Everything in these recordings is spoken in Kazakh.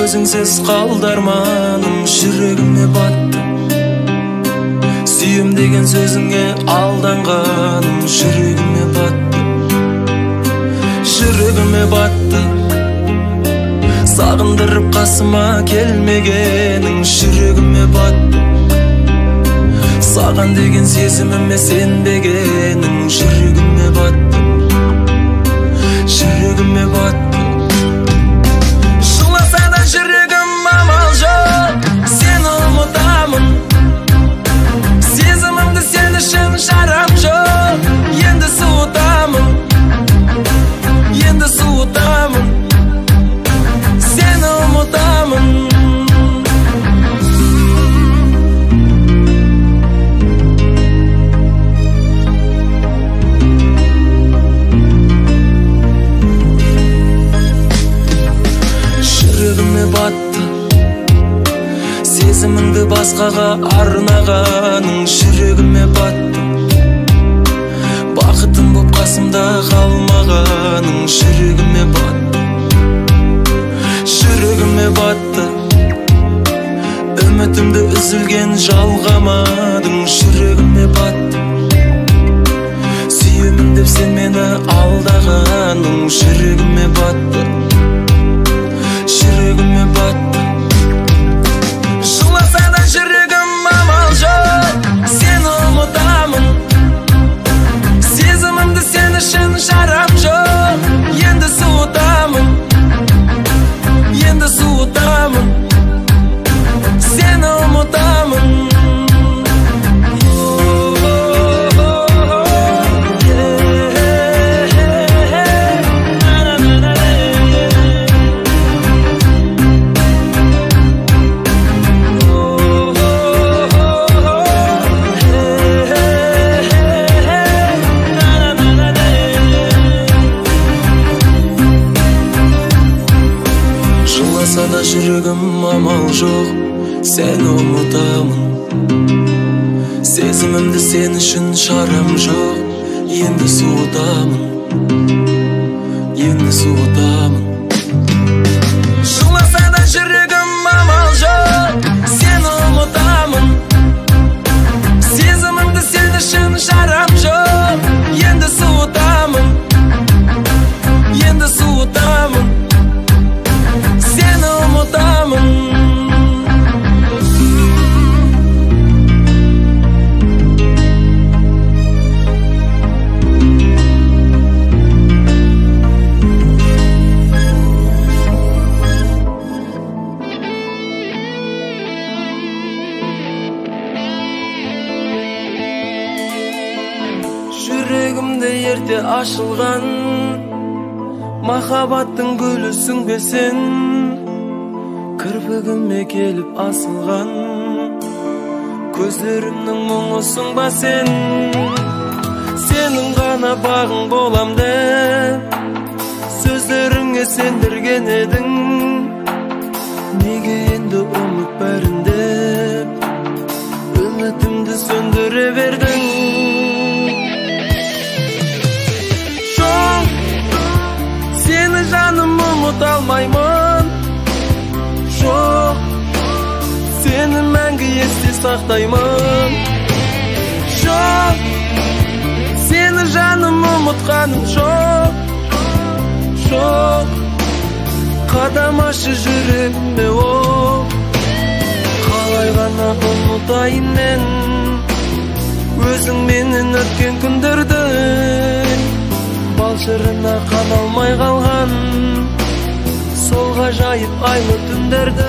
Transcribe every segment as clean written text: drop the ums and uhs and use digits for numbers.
Өзіңсіз қалды арманым, жүрегіме батты. Сүйем деген сөзіңе алданғаным, жүрегіме батты. Жүрегіме батты. Сағындырып қасыма келмегенің, жүрегіме батты. Саған деген сезіміме сенбегенің, жүрегіме батты. Жүрегіме батты. Жыласа да жүрегім амал жоқ, сені ұмытамын. Сезімімді сен үшін жарам жоқ, енді суытамын. Енді суытамын, сені ұмытамын. Жүрегіме батты. Сезіміңді басқаға арнағаның, жүрегіме батты. Бақытым боп қасымда қалмағаның, жүрегіме батты. Жүрегіме батты. Үмітімді үзілген жалғамадың, жүрегіме батты. Сүйемін деп сен мені алдағаның, жүрегіме батты. Жүрегіме батты. Жыласа да жүрегім амал жоқ, сені ұмытамын. Сезімімді сен үшін жарам жоқ, енді суытамын. Енді суытамын, сені ұмытамын. Жыласа да жүрегім амал жоқ, сені ұмытамын. Сезімімді сен үшін шарам жоқ, енді суытамын. Енді суытамын. Жыласа да жүрегім амал жоқ, сені ұмытамын. Сезімімді сен үшін шарам жоқ, енді суытамын. Енді суытамын, сені ұмытамын. Жүрегімде ерте ашылған, махаббаттың гүлісің бе сен? Кірпігіме келіп асылған, көздерімнің мұңысың ба сен? Сенің ғана бағың болам деп сөздеріңе сендірген едің. Неге енді ұмыт бәрін деп үмітімді сөндіре бердің? Жоқ, сені жаным ұмыта алмаймын. Жоқ, сені мәңгі есте сақтаймын. Жоқ, сені жаным ұмытқаным жоқ. Жоқ, қадам ашы жүрегіме оқ. Қалай ғана ұмытайын мен өзің менен өткен күндерді, балшырына қаналмай қалған сол ғажайып айлы түндерді.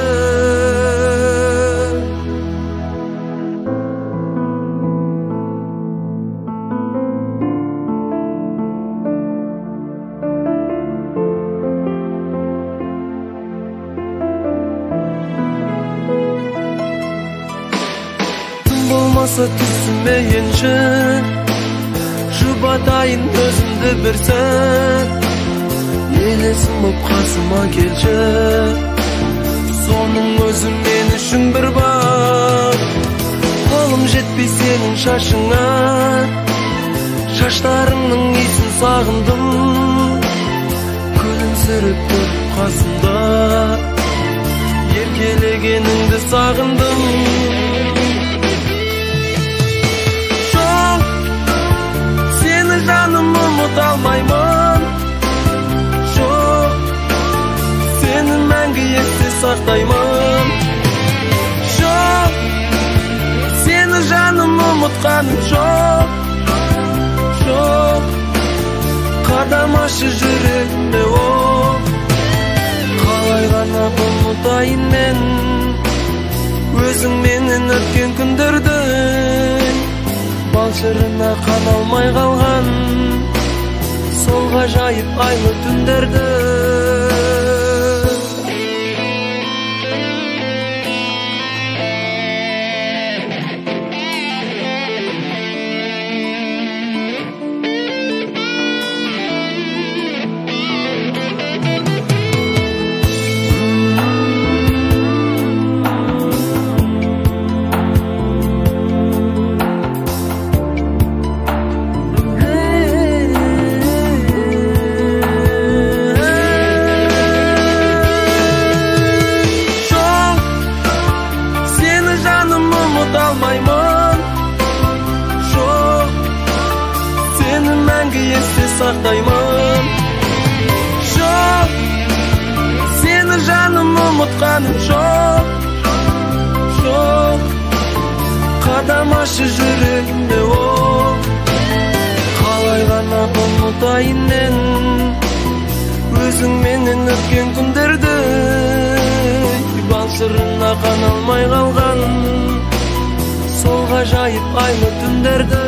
Тым болмаса түсіме енші, жұбатайын өзімді бір сәт. Елесім боп қасыма келші, соның өзі мен үшін бір бақ. Қолым жетпей сенің шашыңа, шаштарыңның иісін сағындым. Күлімсіреп тұрып қасымда, келегеніңді сағындым. Жоқ, сені жаным ұмыта алмаймын. Жоқ, сені мәңгі есте сақтаймын. Жоқ, сені жаным ұмытқаным жоқ. Жоқ, қадам ашы жүрегімде оқ. Қалай ғана ұмытайын мен өзің менен өткен күндерді, бал шырына қана алмай қалған сол ғажайып айлы түндерді. Сақтаймын. Жоқ, сені жаным ұмытқаным жоқ. Жоқ, қадам ашы жүрегімде оқ. Қалай ғана ұмытайын мен өзің менен өткен күндерді, бал сырына қана алмай қалған сол ғажайып айлы түндерді.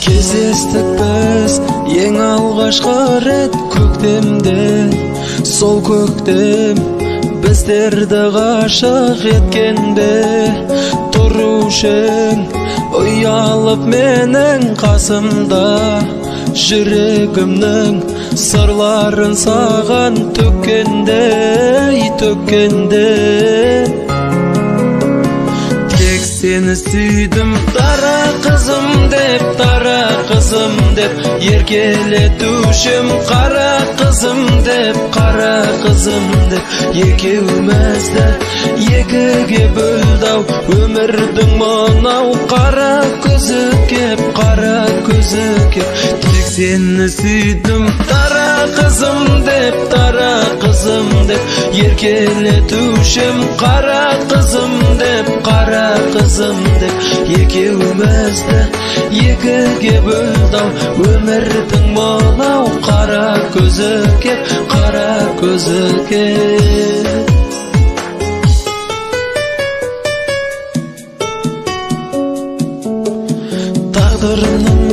Кездестік біз ең алғашқы рет көктемде. Сол көктем біздерді ғашық еткенде, тұрушың ұялып менің қасымда. Жүрегімнің сырларын саған төккенде. Сені сүйдім дара қызым деп, еркелетушім қара қызым деп. Екеумізді екіге бөлді-ау өмірдің мынау қара көзі кеп. Тек сені сүйдім дара қызым деп, еркелетушім қара қызым деп. Екеумізді екіге бөлді-ау өмірдің мынау қара көзі кеп. Тағдырының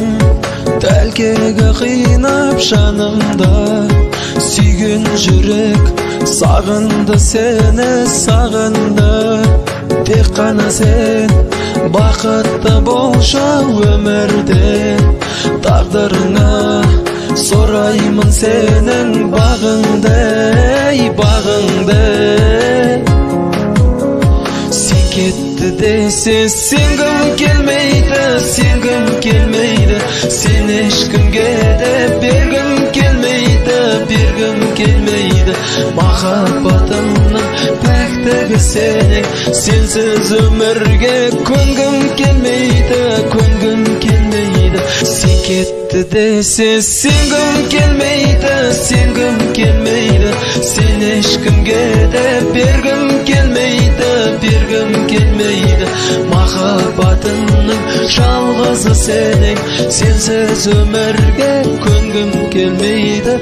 тәлкегі қинап жанымда, сүйген жүрек сағынды, сені сағынды. Тек қана сен бақытты болшы өмірде. Тағдырыңа сораймын сенің бағыңды. Сен кетті десе сенгім келмейді. Сен ешкімге де бергім келмейді. Махаббатымның пәктігі сенің, сенсіз өмірге көнгім келмейді. Сен кетті десе сенгім келмейді. Сен ешкімге де бергім келмейді. Махаббатымның жалғызы сенің, сенсіз өмірге көнгім келмейді.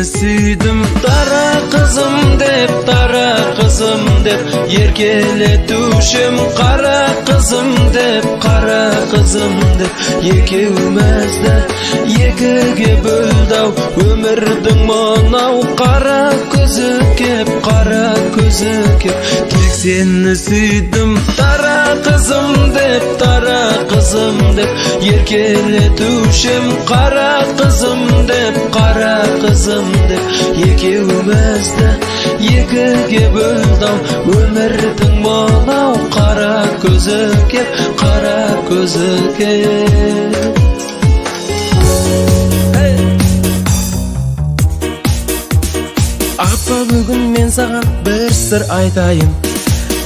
süydüm. Dara kızım dep yerkeletuşum. Qara kızım dep ekеумізді екіге бөлдау өмірдің мынау. Қара көзі кеп тек сені süydüm. Dara kızım dep еркелетушім. Qara kızım dep екеумізді екіге бөлдау өмірдің мынау. Қара көзі кеп Апа, бүгін мен саған бір сыр айтайын,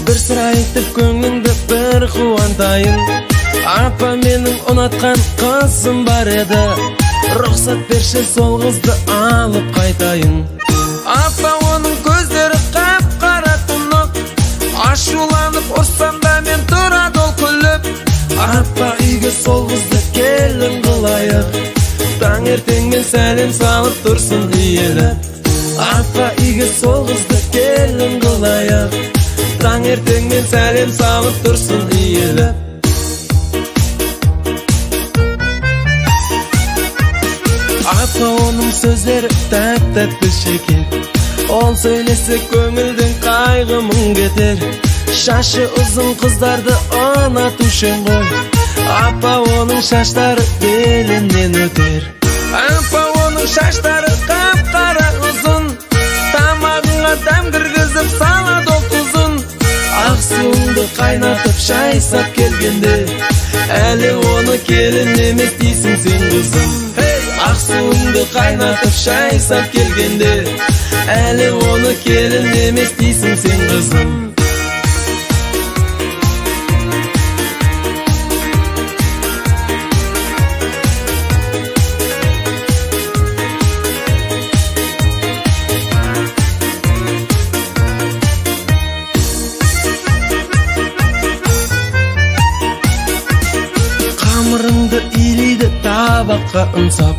бір сыр айтып көңіліңді бір қуантайын. Апа, менің ұнатқан қызым бар еді, рұқсат берші сол қызды алып қайтайын. Апа, оның көздері қап-қара тұнық, ашуланып ұрсам да мен тұрады ол күліп. Апа, үйге сол қызды келін қылайық, таңертең мен сәлем салып тұрсын иеліп. Апа, үйге сол қызды келін қылайық, таңертең мен сәлем салып тұрсын иеліп. Апа, оның сөздері тәп-тәтті шекер, ол сөйлесе көңілдің қайғымың кетер. Шашы ұзын қыздарды ұнатушың ғой, апа, оның шаштары белінен өтер. Апа, оның шаштары қап-қара ұзын, тамағыңа дәм кіргізіп салады ол тұзын. Ақ суыңды қайнатып шайсап келгенде, әлі оны келін емес дейсің сен қызым. Ақ суыңды қайнатып шайсап келгенде, әлі оны келін емес дейсің сен қызым. Қамырыңды илейді табаққа ұнсап,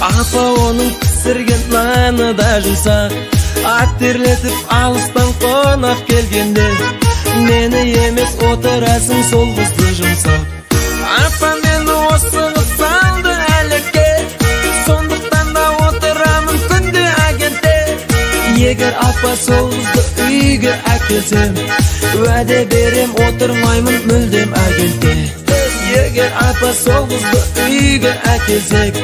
апа, оның пісірген наны да жұмсақ. Ат терлетіп алыстан қонақ келгенде, мені емес отырасың сол қызды жұмсап. Апа, мені осы қыз салды әлікке, сондықтан да отырамын күнде агентте. Егер апа сол қызды үйге әкелсем, уәде берем отырмаймын мүлдем агентте. Егер апа сол қызды үйге әкелсек,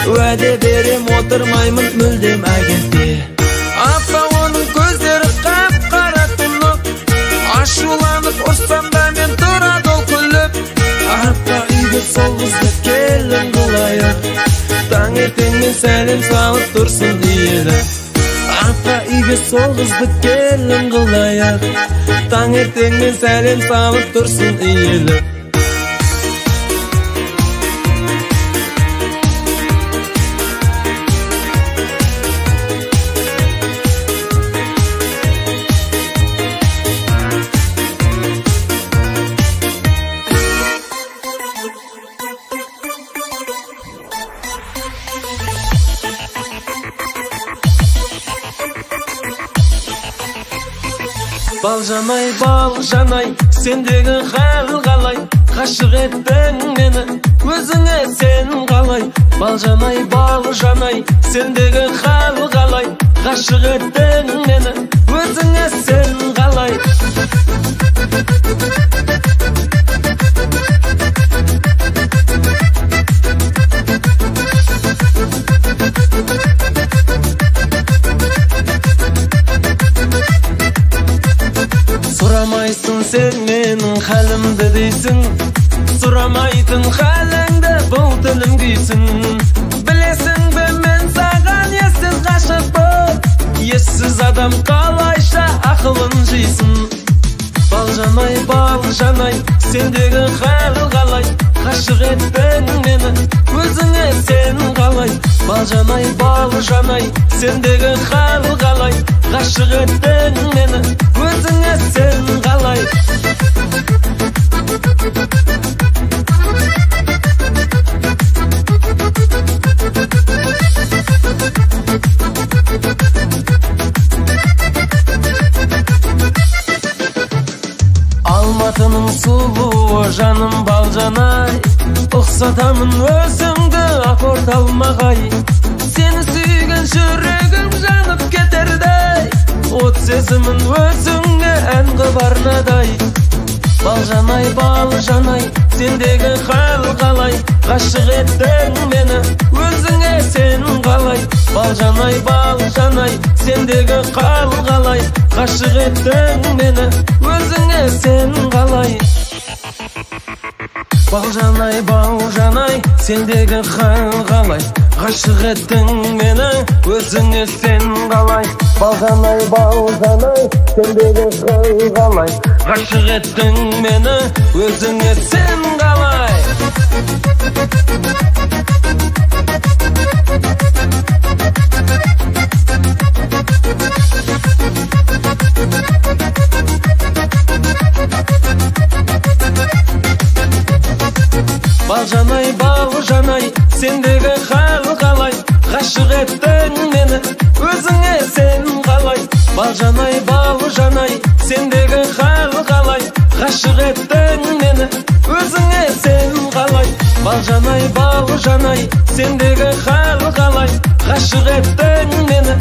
уәде берем отырмаймын мүлдем агентте. Апа, оның көздері қап-қара тұнық, ашуланып ұрсам да мен тұрады ол күліп. Апа, үйге сол қызды келін қылайық, таңертең мен сәлем салып тұрсын иеліп. Апа, үйге сол қызды келін қылайық, таңертең мен сәлем салып тұрсын иеліп. Балжанай, сендегі хал қалай, қашық еттің мені, өзіңе сен қалай. Балжанай, сендегі хал қалай, қашық еттің мені, өзіңе сен қалай. Сұрамайсың сен менің хәлімді дейсің, сұрамайтын хәліңді бұл тілім дейсің. Білесің бе мен саған ессіз ғашықпын, ессіз адам қалайша ақылын жейсің. Балжанай, сендегі хәл қалай, қашық еттің мені, өзіңе сен қалай. Балжанай, сендегі хәл қалай, қашық еттің мені, өзіңе сен қалай. сулуу жаным балжанай, уксатамын өзүңдү апорт алмагай. Сени сүйгөн жүрөгүм жанып кетердей, от сезимин өзүңө ән кыбарнадай. Балжанай, балжанай, сендеги хал калай, гашык еттиң мени өзүңө сен калай. Балжанай, балжанай, сендеги хал калай, гашык еттиң мени өзүңө сен калай. Балжанай, балжанай, сендеги хал калай, гашык еттиң мени өзүңө сен калай. Балжанай, балжанай, сендеги хал калай, гашык еттиң мени өзүңө сен калай. Балжанай, балжанай, сендеги хал калай, гашык еттиң мени өзүңө сен калай. Балжанай, балжанай, сендеги хал калай, гашык еттиң мени өзүңө сен калай. Балжанай, балжанай, сендеги хал калай, гашык еттиң мени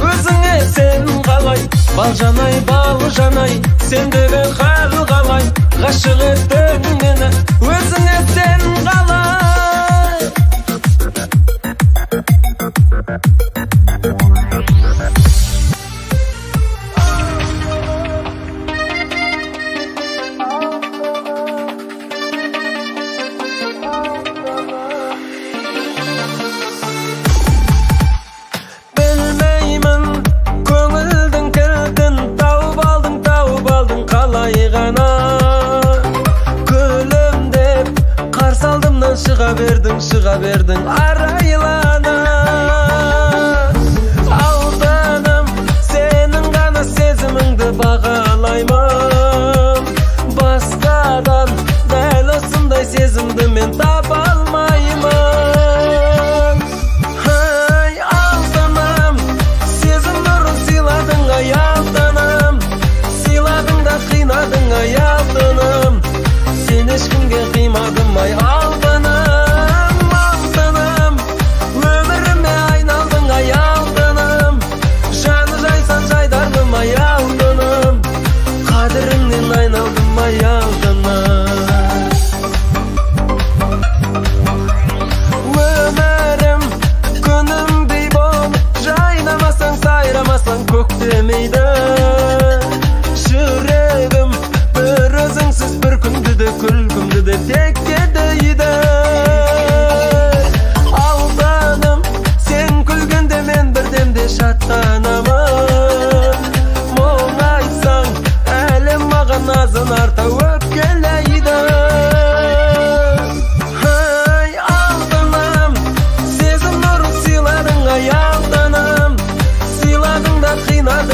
өзүңө сен калай. Балжанай, балжанай, сендеги хал калай, гашык еттиң мени өзүңө сен калай. Bilmeymin көңілдің кілтін тауып алдың қалай ғана. Күлім деп қарсы алдымнан шыға бердің арайлана. Алданым сенің ғана сезіміңді бағалаймын. Басқадан дәл осындай сезімді мен таба алмаймын. Алданам, сезім нұрын сыйладың алданам. Сыйладың да қинадың алданам. Сен ешкімге қимадым алданам. Өміріме айналдың алданам. Жаны жайсан жайдардым алданам. Қадіріңнен айналдым алданам. Өмірім күнімдей болып, жайнамасаң сайрамасаң көктемейді. Жүрегім бір өзіңсіз бір күнді де күлкімді де текке дейді. Алданым, сен күлгенде мен бірдемде шаттанамын. Мұң айтсаң, әлем маған азын арта өпкелейді. Алданам, сезім нұрын сыйладың алданам. Сыйладың да қинадың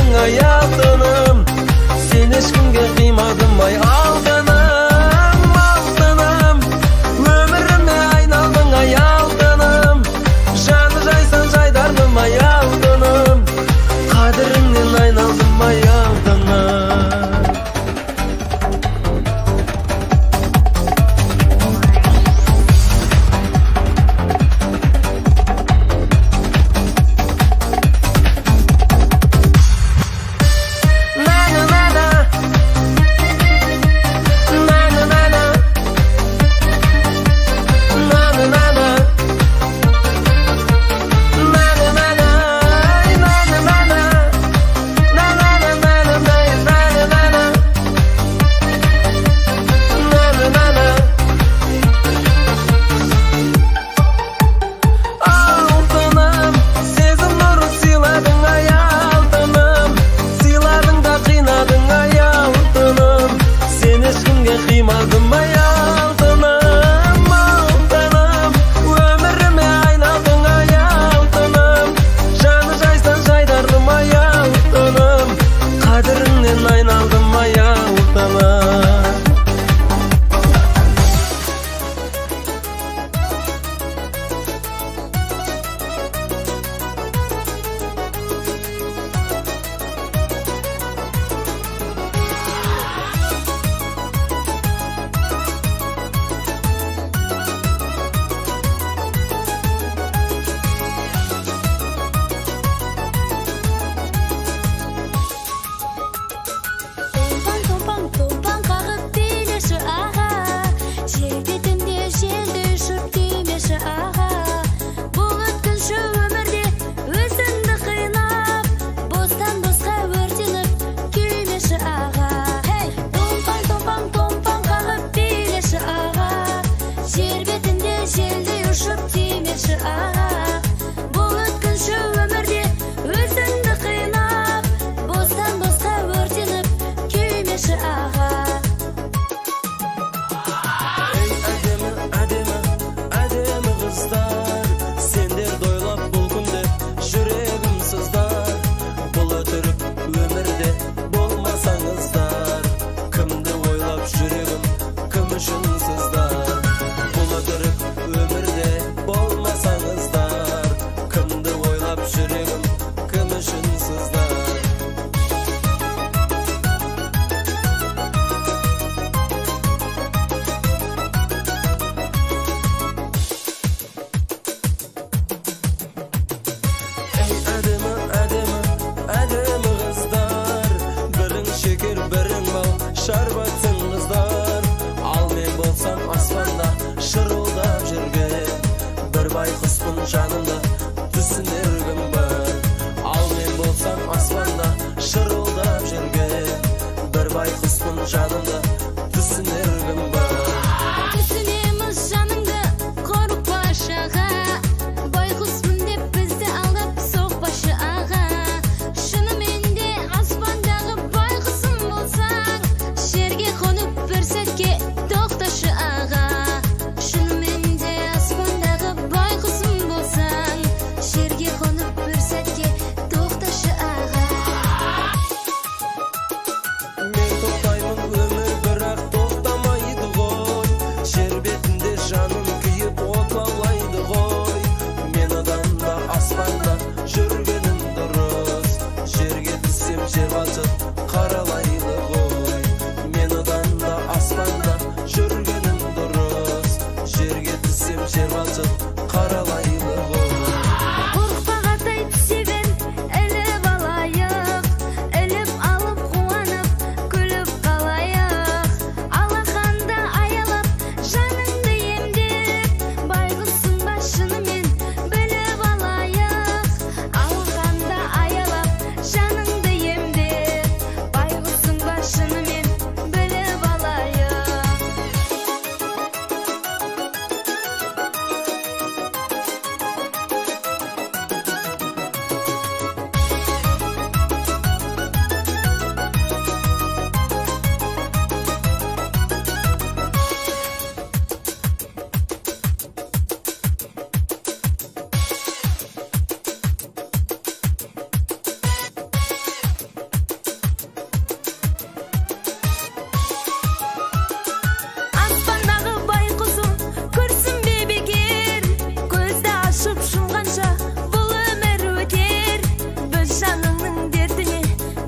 жаныңның дертіне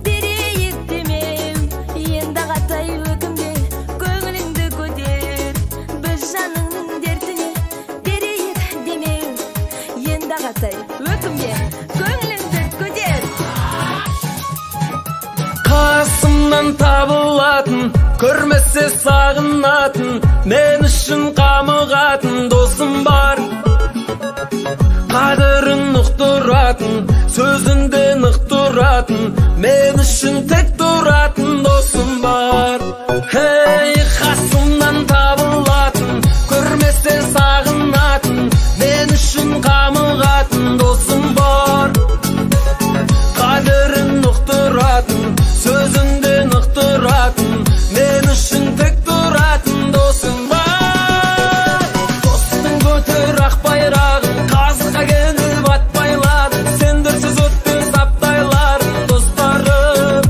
берейік демем, енді қатай өкімде көңіліңді көтер. Біз жаныңның дертіне берейік демем, енді қатай өкімде көңіліңді көтер. Қасымнан табылатын, көрмесе сағынатын, мен үшін қамығатын досым бар. Қадырын ұқтыратын, сөзінде нық тұратын, мен үшін тек тұратын досым бар. Хей, қасымнан табылатын, көрмесе сағынатын, мен үшін қамығатын досым бар. Қадырын ұқтыратын, сөзінде нық тұратын, мен үшін тек тұратын досым бар. Достың көтер ақ байрағын, қазыққа келіп ат байладың, сендірсіз өтті саптайларың достарым.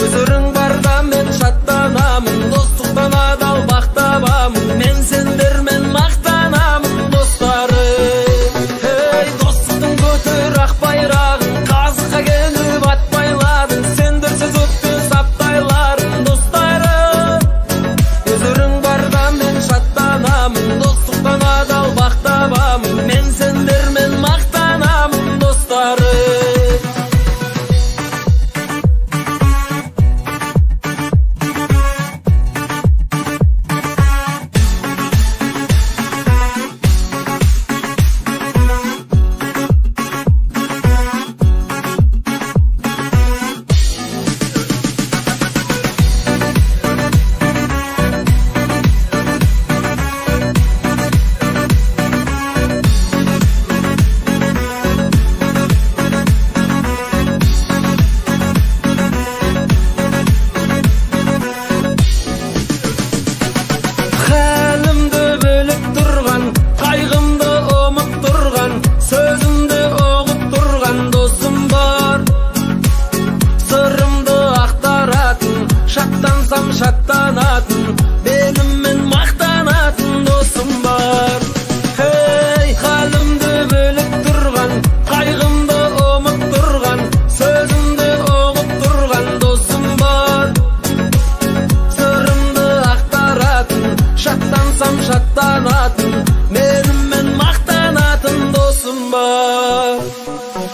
Өзірің барда мен шаттанамын, достықтан адал бақтабамын, мен сендермен мақтанамын достарым. Ей, достықтың көтер ақ байрағын, қазыққа келіп ат байладың, сендірсіз өтті саптайларың достарым. Өзірің барда мен шаттанамын, достықтан адал бақтабамын, мен сендермен мақтанамын достарым. Хәлімді бөліп тұрған, қайғымды ұмыт тұрған, сөзімді оғып тұрған досым бар. Сырымды ақтаратын, шаттансам шаттанатын, менімен мақтанатын досым бар. Хей, хәлімді бөліп тұрған, қайғымды ұмыт тұрған, сөзімді оғып тұрған досым бар. Сырымды ақтаратын, шаттансам шаттанатын, менімен мақтанатын досым бар.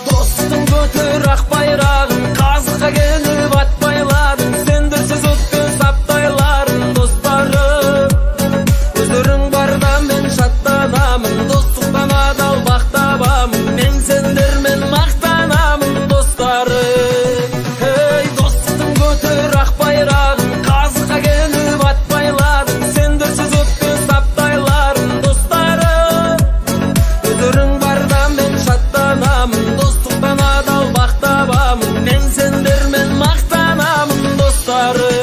Достың көтер ақ байрағын, қазыққа келіп ат байладың, сендірсіз өтті саптайларың достарым. Өзірің барда мен шаттанамын, достықтан адал бақтабамын, мен сендермен мақтанамын достарым. Ей, достың көтер ақ байрағын, қазыққа келіп ат байладың, сендірсіз өтті саптайларың достарым. Өзірің барда мен шаттанамын, достықтан адал бақтабамын, мен сендермен мақтанамын достарым.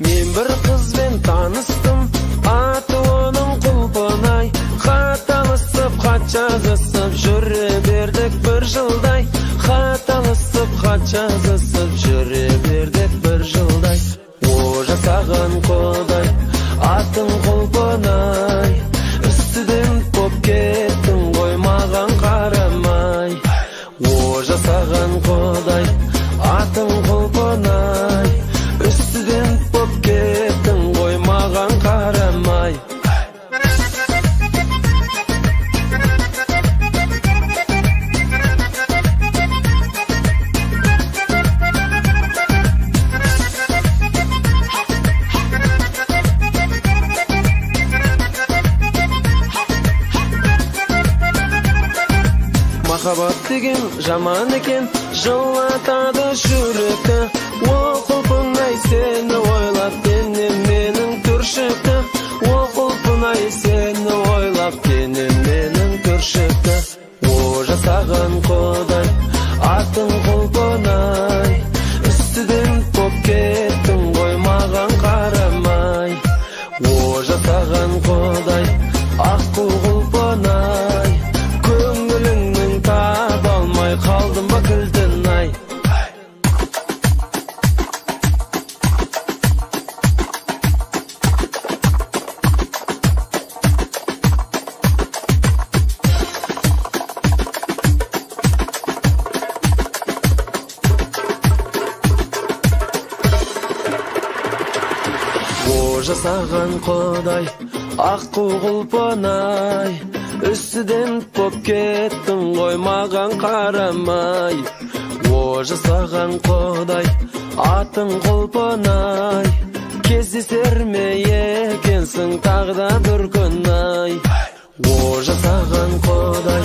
Мен бір қызбен таныстым, аты оның Құлпынай. Хат алысып, хат жазысып жүре бердік бір жылдай. Хат алысып, хат жазысып жүре бердік бір жылдай. О жасаған Құдай, атың Құлпынай. Үстіден боп кеттің ғой маған қарамай. О жасаған Құдай, атың Құлпынай. Үстіден боп кеттің ғой маған қарамай. Махаббат деген жаман екен, жылатады жүректі. О Құлпынай, сені ойлап жасаған Құдай аққу құлпынай, үстіден боп кеттің ғой маған қарамай. О жасаған Құдай атың құлпынай, кездесер ме екенсің тағы да бір күн ай. О жасаған Құдай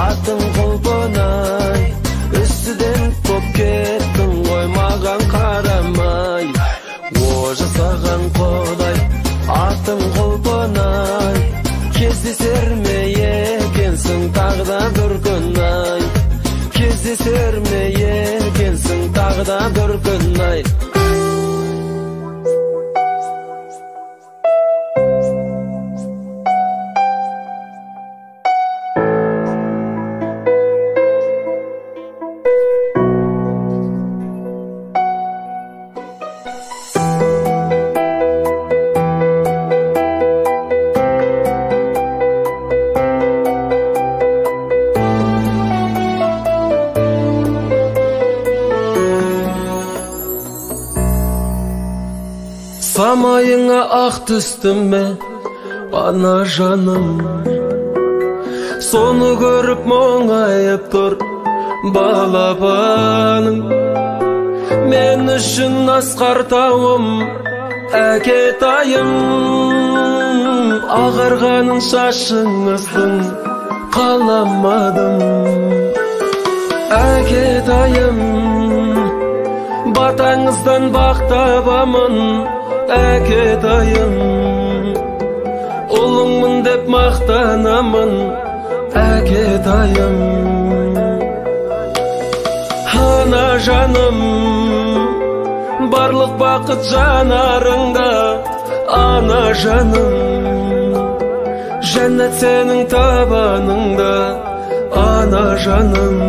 атың құлпынай, үстіден боп кеттің ғой маған қарамай. О жасаған Құдай атың құлпынай, кездесер ме екенсің тағы да бір күн ай. Кездесер ме екенсің тағы да бір күн ай. Самайыңа ақ түстім ме, ана жаным, соны көріп мұңайып тұр балапаның. Мен үшін асқар тауым, әкетайым, ағарғанын шашыңыздың қаламадым. Әкетайым, батаңыздан бақ табамын, әкетайым, ұлыңмын деп мақтанамын, әкетайым. Ана жаным, барлық бақыт жанарыңда, ана жаным, жәннат сенің табаныңда, ана жаным.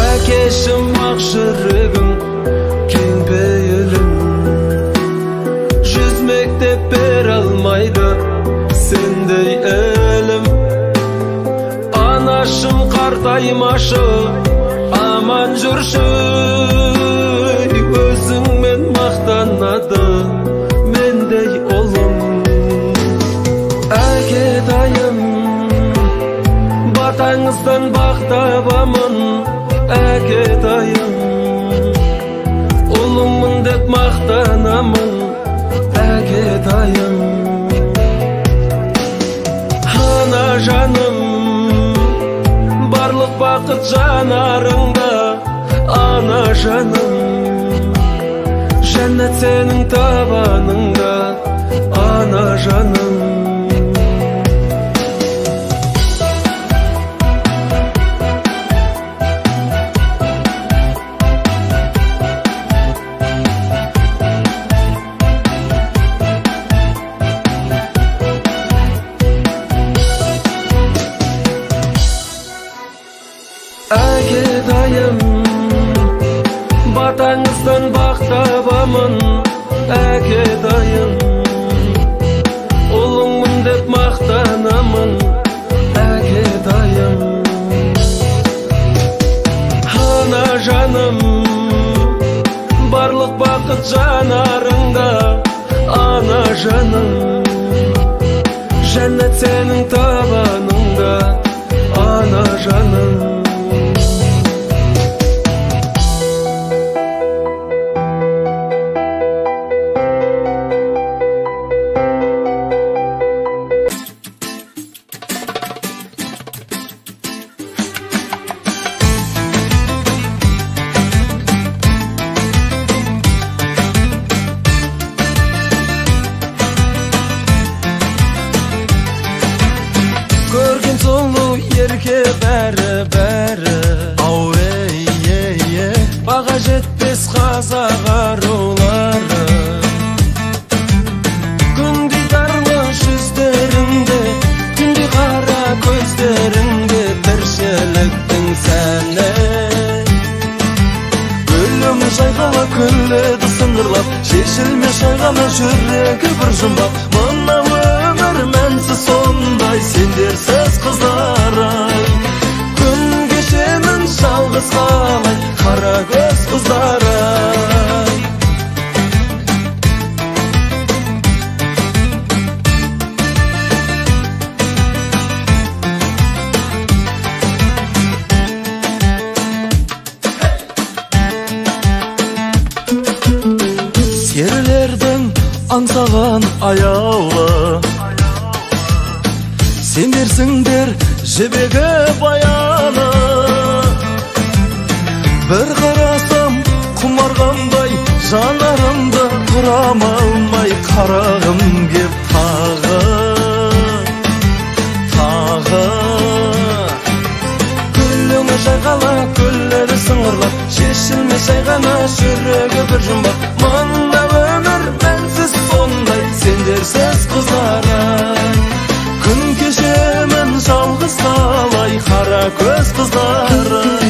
Әкешім ақ жүрегім, кең пейілім, жүзмек деп бере алмайды сендей әлім. Анашым қартаймашы, аман жүрші, өзіңмен мақтанады мендей ұлым. Әкетайым, батаңыздан бақ табамын, әкетайым, ұлыңмын деп мақтанамын, әкетайым. Ана жаным, барлық бақыт жанарыңда, ана жаным, жәннат сенің табаныңда, ана жаным. Әкетайым, батаңыздан бақ табамын, әкетайым, ұлыңмын деп мақтанамын, әкетайым. Ана жаным, барлық бақыт жанарыңда, ана жаным, жәннат сенің табаныңда, ана жаным. Көрген сұлу ерке бәрі, ау ей, баға жетпес қазақ арулары. Күндей дарлы жүздеріңде, күндей қара көздеріңде, тіршіліктің сәні. Өлім жайғала күледі сыңғырлап, шешілме шайғала жүрегі бір жұмбақ. Мына өмір мәнсіз сондай, сендерсіз қыздар ай. Күн кешемін жалғыз қалай, аңсаған аяулы. Сендерсіңдер жібегі баяны. Бір қарасам құмарғандай, жанарымда тұрам алмай, қарағым кеп тағы. Күліңі жайғала, күллері сыңғырлап, шешілмес жайғана жүрегі бір жұмбақ. Мына өмір мәнсіз сондай, сендерсіз қызарай. Күн кешемін жалғыз қалай, қара көз қыздарай.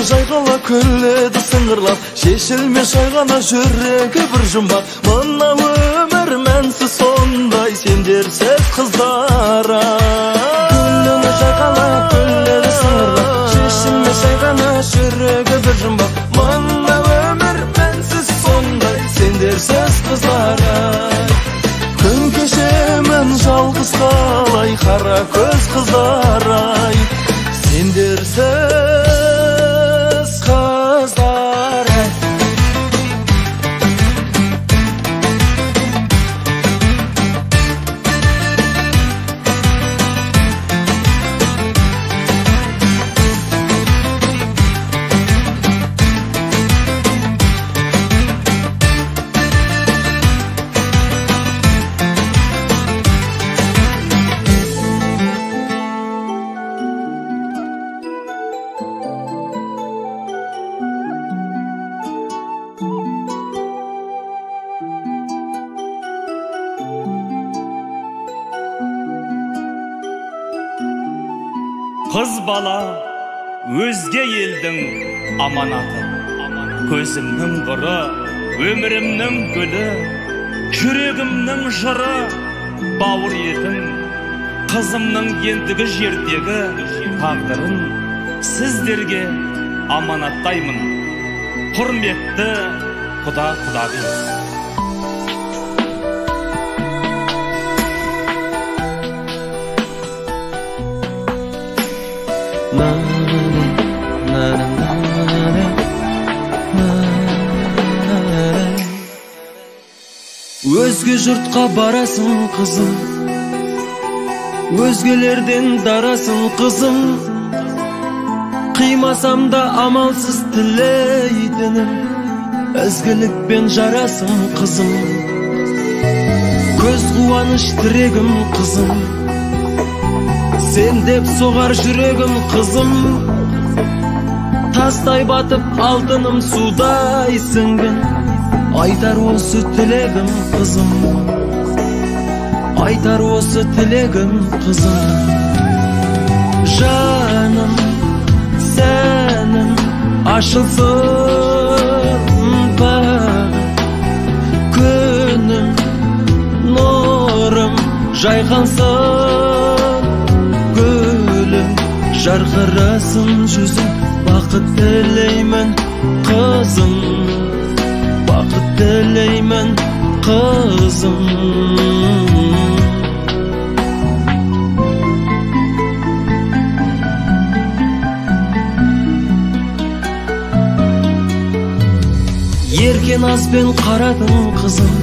Жайғала күледі сыңғырлап, шешілмес жайғана жүрегі бір жұмбақ. Мына өмір мәнсіз сондай, сендерсіз қыздарай. Күліңі жайғала күледі сыңғырлап, шешілмес жайғана жүрегі бір жұмбақ. Мына өмір мәнсіз сондай, сендерсіз қыздарай. Күн кешемін жалғыз қалай, қара көз қыздарай. Сендерсіз Қыз бала өзге елдің аманаты, көзімнің нұры, өмірімнің гүлі, жүрегімнің жыры, бауыр етім, қызымның ендігі жердегі тағдырын сіздерге аманаттаймын. Құрметті құда-құдағи. Өзге жұртқа барасың қызым, өзгелерден дарасың қызым. Қимасам да амалсыз тілейтінім, ізгілікпен жарасың қызым. Көз қуаныш тірегім қызым, сен деп соғар жүрегім қызым. Тастай батып алтыным судай сіңген, айтар осы тілегім қызым, айтар осы тілегім қызым. Жаным сәнім ашылсын бағым, күнім нұрым жайқалсын, гүлім жарқырасын жүзім. Бақыт тілеймін қызым, бақыт тілеймін қызым. Еркен азбен қарадың қызым,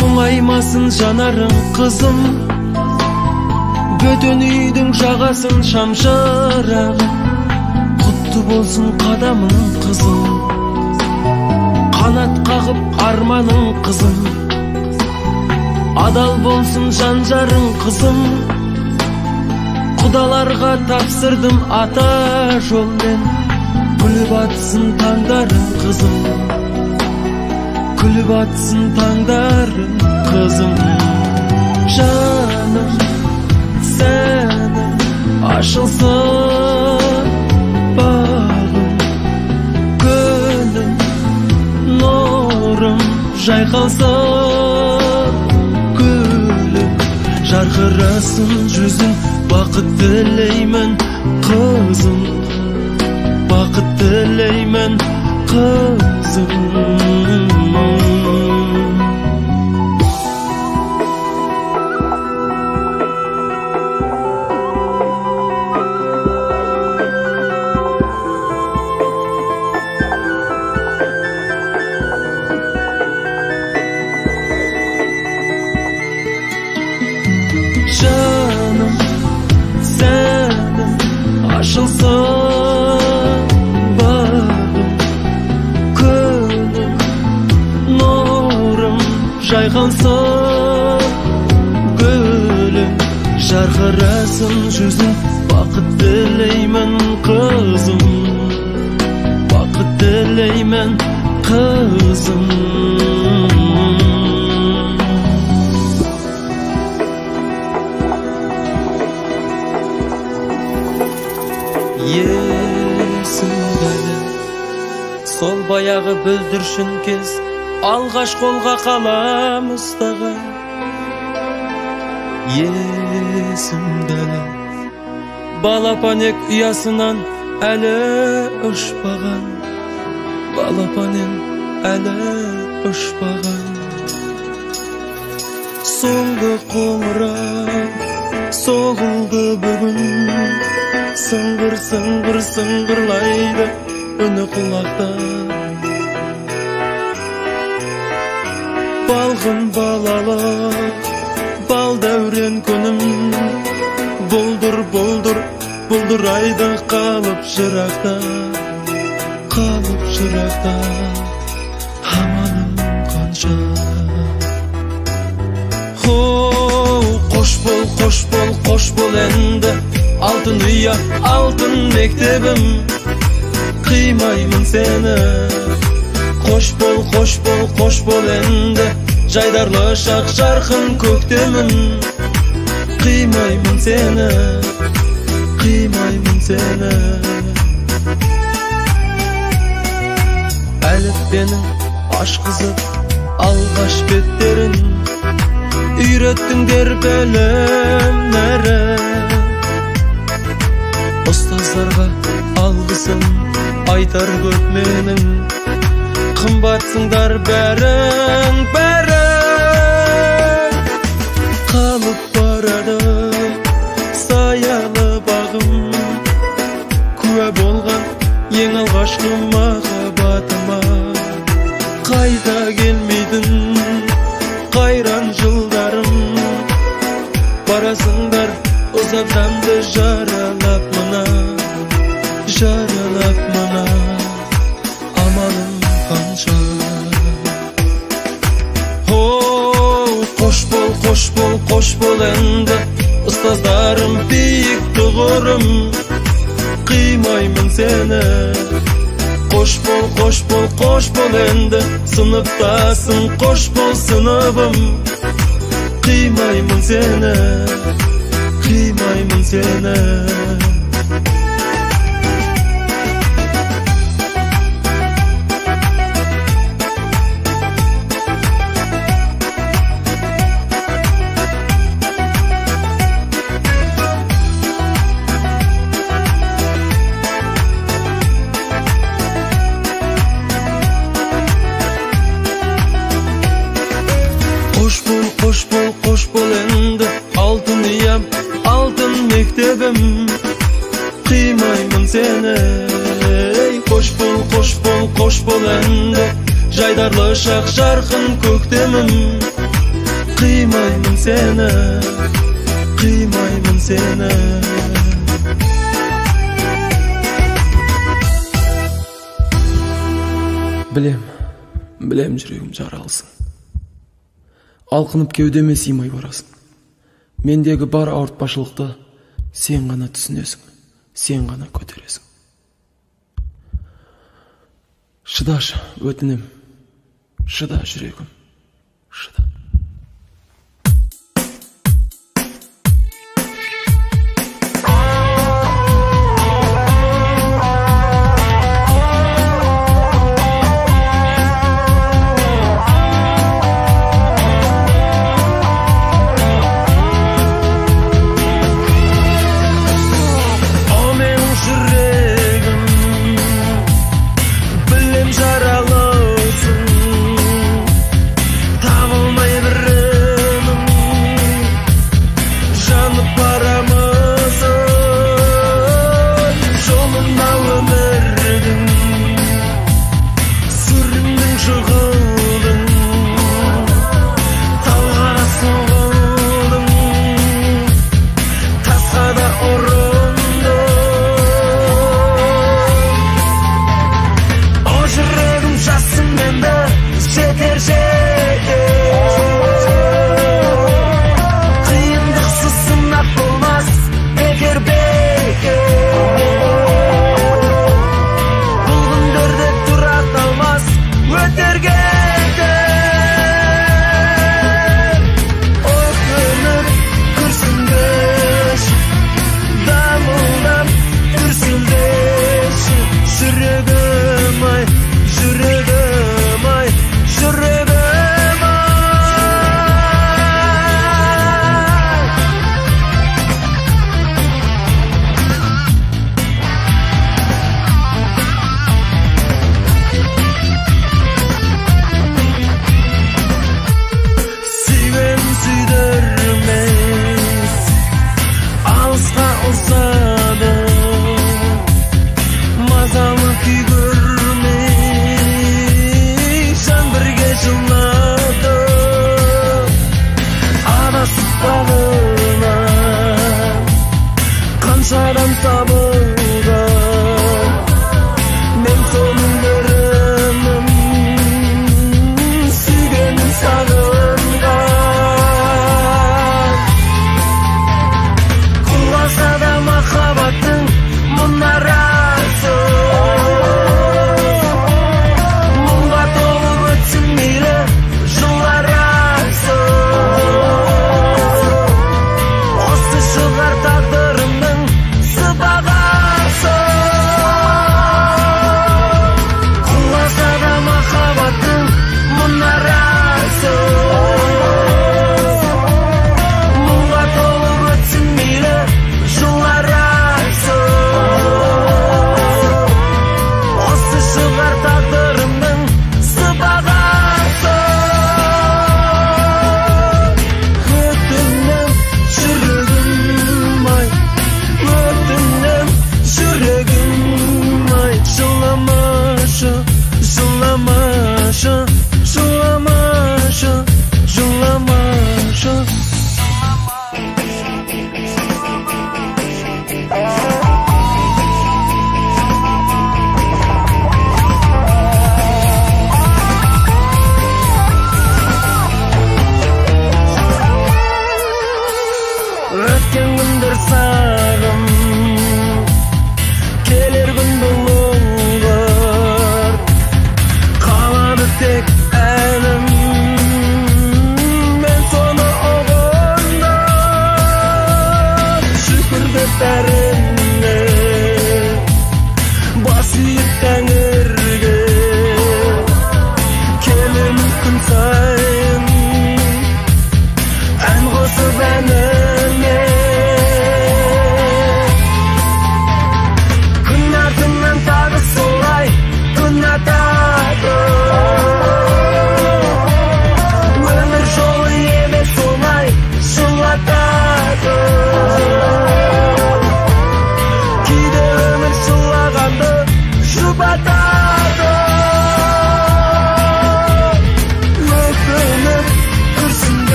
мұңаймасын жанарың қызым. Бөтен үйдің жағасын шамшырағым, құтты болсын қадамың қызым. Қанат қағып арманың қызым, адал болсын жан-жарың қызым. Құдаларға тапсырдым ата жолмен, күліп атсын таңдарың қызым, күліп атсын таңдарың қызым. Жаным сәнім ашылсын бағым, күнім нұрым жайқалсын, гүлім жарқырасын жүзім. Бақыт тілеймін қызым, бақыт тілеймін қызым. жайқалсын гүлің, жарқырасын жүзің, бақыт тілеймін қызым, бақыт тілеймін қызым. Есімдәлі сол баяғы бүлдіршін кез, алғаш қолға қаламыздағы. Есімдәлі балапанек ұясынан әлі ұшпаған, балапанен әлі ұшпаған. Соңғы қоңырау соғылды бүгін, сыңғыр сыңғыр сыңғырлайды үні құлақта. Балғын балалық бал дәурен күнім, бұлдыр бұлдыр бұлдырайды қалып жырақта, қалып жырақта. Аманым қанша. Қош бол әнді, алтын ұя, алтын мектебім, қимаймын сені. Қош бол әнді, жайдарлы шақ жарқын көктемім, қимаймын сені, қимаймын сені. Әліппенің ашқызып алғаш беттерін, үйреттіңдер білімнәрі. Ұстаздарға алғысым айтар көп менің, қымбатсыңдар бәрің, бәрің. Қалып барады саялы бағым, куә болған ең алғашқы махаббатыма. Қайта келмейдің қайран жылдарым, барасыңдар ұзап жанды жаралап мына, жаралап мына. Амалым қанша. Қош бол әнді, ұстаздарым биік тұғырым, қимаймын сені. Қош бол әнді, сыныптасың, қош бол сыныбым, қимаймын сені, қимаймын сені. Қош бол әнді, алтын ұям, алтын мектебім, қимаймын сені. Қош бол әнді, жайдарлы шақ жарқын көктемім, қимаймын сені, қимаймын сені. Білем жүрегім жаралсын, алқынып кеудеме сыймай барасың. Мендегі бар ауыртпашылықты сен ғана түсінесің, сен ғана көтересің. Шыдашы, өтінем, шыда жүрегім, шыда. Жаралысың, табылмай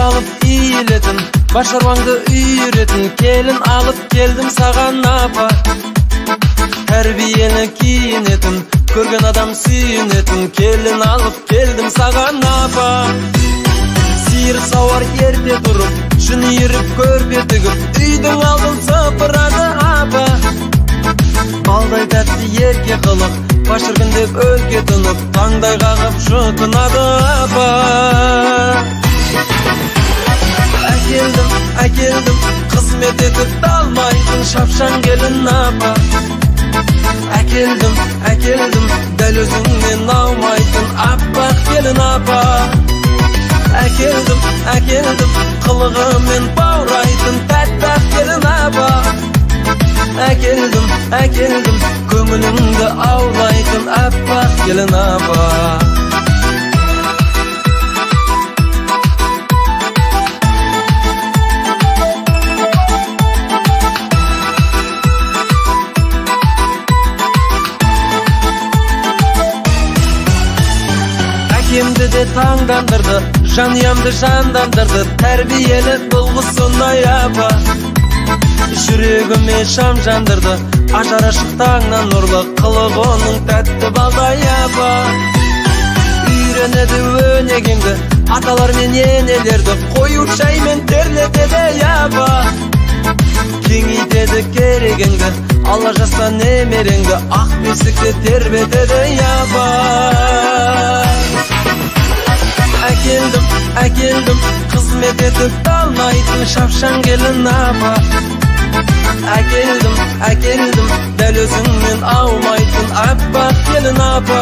салып ийлетін, башарваңды үйретін, келін алып келдім саған апа. Тәрбиені киінетін, көрген адам сүйінетін, келін алып келдім саған апа. Сиыр сауар ерте тұрып, жүн иіріп көрпе тігіп, үйдің алдын сыпырады апа. Балдай тәтті ерке қылық, башыргын деп өлке тұнып, таңдай қағып жұтынады апа. Әкелдім, қызмет етіп талмайтын шапшаң келін апа. Әкелдім, дәл өзіңнен аумайтын аппақ келін апа. Әкелдім, қылығымен баурайтын тәттақ келін апа. Әкелдім, көңіліңді аулайтын аппақ келін апа. Әкемді де таңдандырды, жаниямды жандандырды, тәрбиелі бұл сондай апа. Жүрегіме шам жандырды, ажары шықтаңнан нұрлы, қылық оның тәтті балдай апа. Үйренеді өнегеңді, аталар мен енелерді, қою шаймен терлетеді апа. Кеңейтеді керегіңді, алла жаса немереңді, ақ бесікте тербетеді апа. Әкелдім, қызмет етіп талмайтын шапшаң келін апа. Әкелдім, дәл өзіңнен аумайтын аппақ келін апа.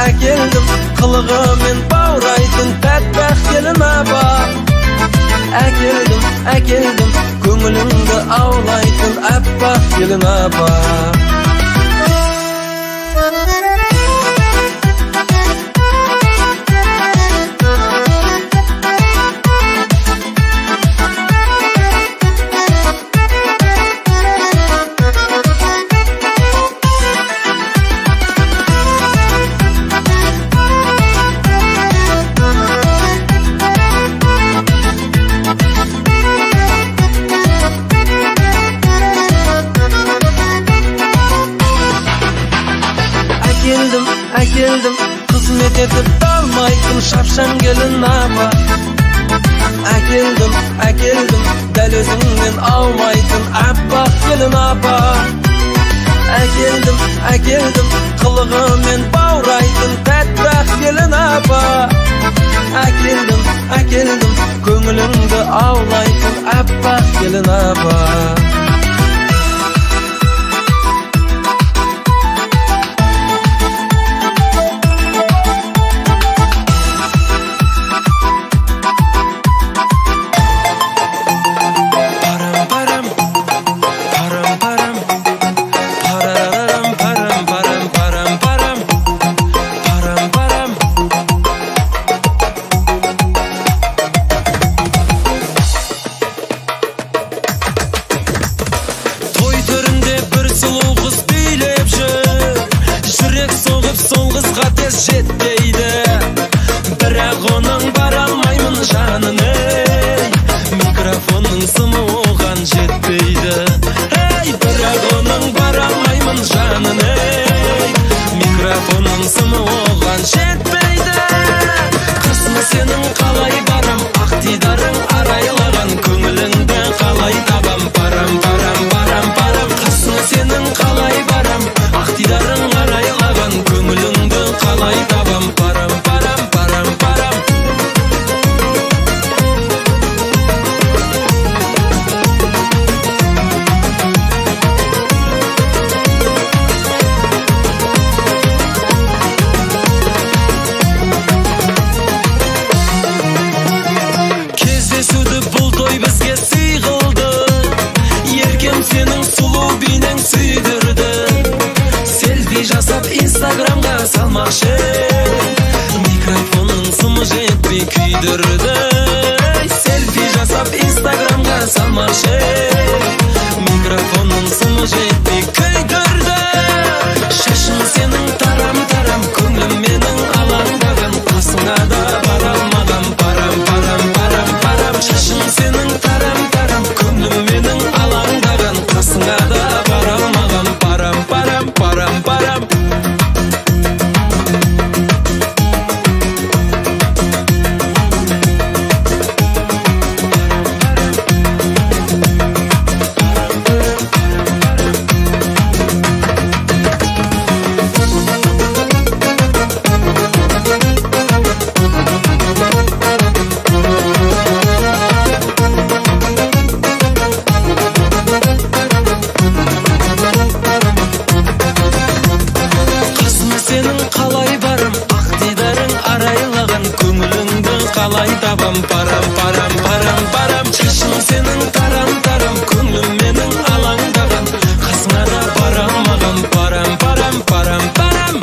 Әкелдім, қылығымен баурайтын тәттақ келін апа. Әкелдім, көңіліңді аулайтын аппақ келін апа. Әкелдім, қызмет етіп талмайтын шапшаң келін апа. Әкелдім, дәл өзіңнен аумайтын аппақ келін апа. Әкелдім, қылығымен баурайтын тәттақ келін апа. Әкелдім, көңіліңді аулайтын аппақ келін апа. Жетпейді, бірақ оның бара алмаймын жаныны. Микрофонның сымы оған жетпейді. Бірақ оның бара алмаймын жаныны. Микрофонның сымы оған жетпейді. Қасына сенің қалай барам, ақ дидарың арайлаған, көңіліңді қалай табам, парам. Қасына сенің қалай барам, ақ дидарың арайлаған, көңіліңді қалай табам, парам. Кездесуді бұл той бізге сый қылды, еркем сенің сұлу бейнең сүйдірді. Селфи жасап инстаграмға салмақшы, микрофонның сымы жетпей күйдірді. Селфи жасап инстаграмға салмақшы, микрофонның сымы жетпей күйдірді. Шашың сенің тарам, көңілім менің алаңдаған, қасыңа да бара алмаған, қалай табам парам парам парам парам шашың сенің тарам тарам көңлім менің алаңдаған қасыңа да барамаған парам парам парам парам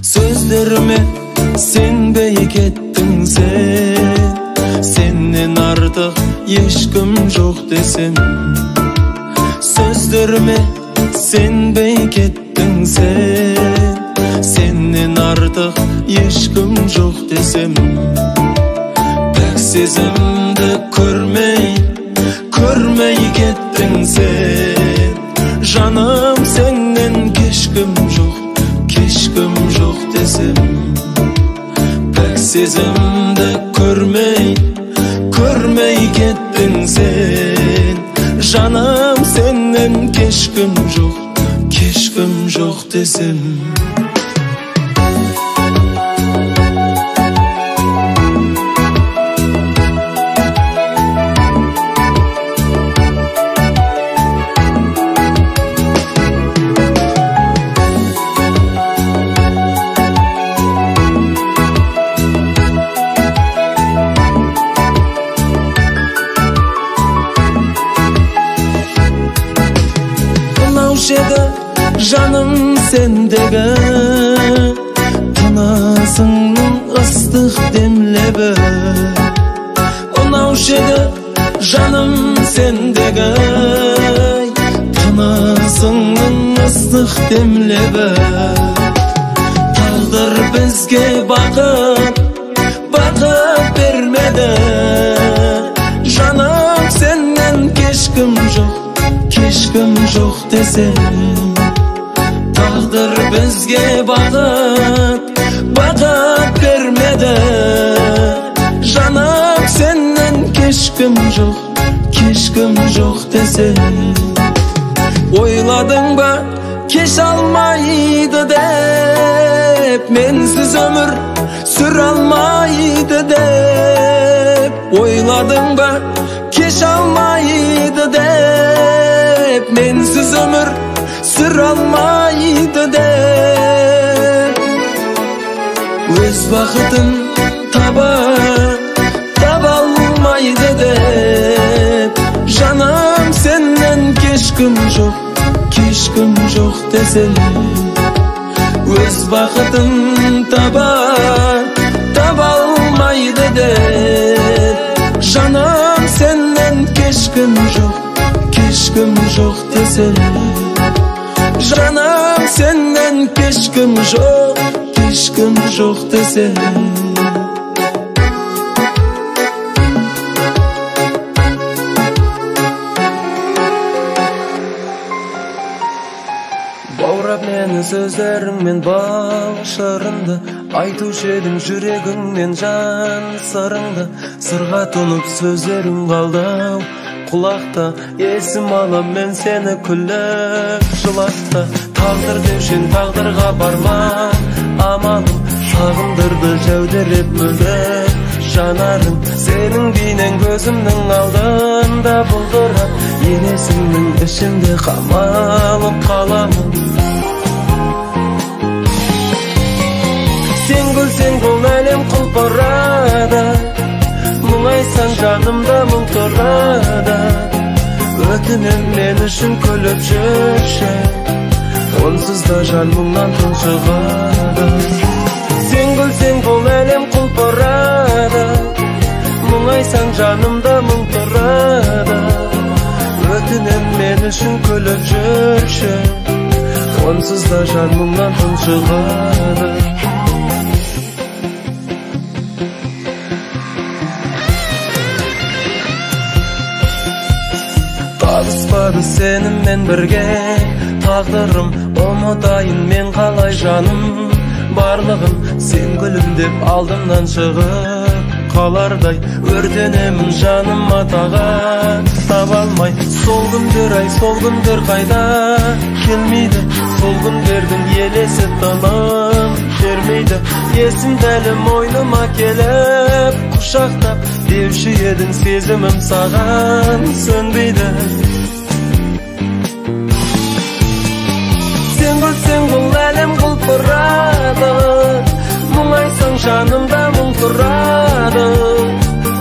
Sözlerime senbey kettin sen Senden artık eşkim yok desem Sözlerime senbey kettin sen Senden artık eşkim yok desem Pek sezimdi görmey kettin sen Canım senden keşkim yok desem Pek sezimdi görmey kettin sen Canım senden keşkim yok desem Canım sendege Tınasının ıslık demlebe Onau şede canım sendege Tınasının ıslık demlebe Tağdır bizge bakıp vermede Canım senden keşkim yok desem Tağdır bizge bakıp vermede Canım senden keşkim yok desem Oyladın ba keş almaydı dep Mensiz ömür sür almaydı dep Oyladın ba keş almaydı dep Mensiz ömür sır almaydı dep Öz vakıtın tabalmaydı dep Canım senden keşkim yok desem Öz vakıtın tabalmaydı dep Canım senden keşkim yok desem Canım senden keşkim yok desem Баурап мені сөздеріңмен bağışlarında Айтушы едің жүрегіңнен жан сырыңды Сырға тұнып сөздерің қалдау Құлақта есім алам мен сені күліп жылатта Тағдыр деушен тағдырға барма амалым Сағындырды жәудіреп мөлдір жанарым Сенің бейнең көзімнің алдында бұлдырап Елесіңнің ішімде қамалып қаламын Сен күлсең бұл әлем құлпырады Мұңайсаң жанымда мұң тұрады Өтінем мен үшін күліп жүрші Онсыз да жан мұңнан тұншығады Сен күлсең бұл әлем құлпырады Мұңайсаң жанымда мұң тұрады Өтінем мен үшін күліп жүрші Онсыз да жан мұңнан тұншығады Табыспады сеніммен бірге taqdırım umudayın men qalay жаным барлығын sen gülüm деп алдымнан шығып қалардай өртенемін жаным атаға таба алмай сол күндер ай сол күндер қайда келмейді сол күндердің елесі тыным бермейді есім дәлім ойныма келіп құшақтап деуші едің сезімім саған сөнбейді сен күлсең бұл әлем құлпырады мұңайсаң жанымда мұң тұрады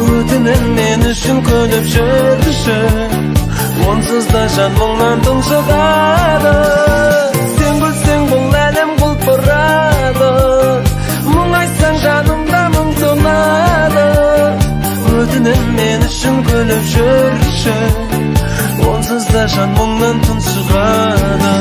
өтінем мен үшін күліп жүрші онсыз да жан мұңнан тұншығады сен күлсең бұл әлем құлпырады мұңайсаң жанымда мұң тұрады өтінем мен үшін күліп жүрші онсыз да жан мұңнан тұншығады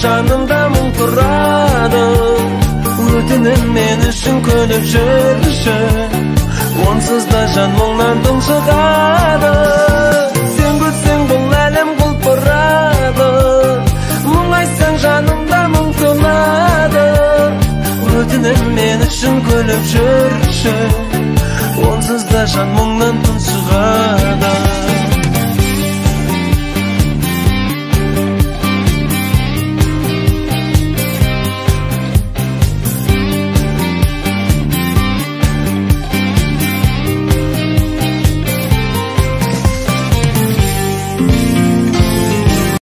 жанымда мұң тұрады өтінем мен үшін күліп жүрші онсыз да жан мұңнан тұншығады сен күлсең бұл әлем құлпырады мұңайсаң жанымда мұң тұрады өтінем мен үшін күліп жүрші онсыз да жан мұңнан тұншығады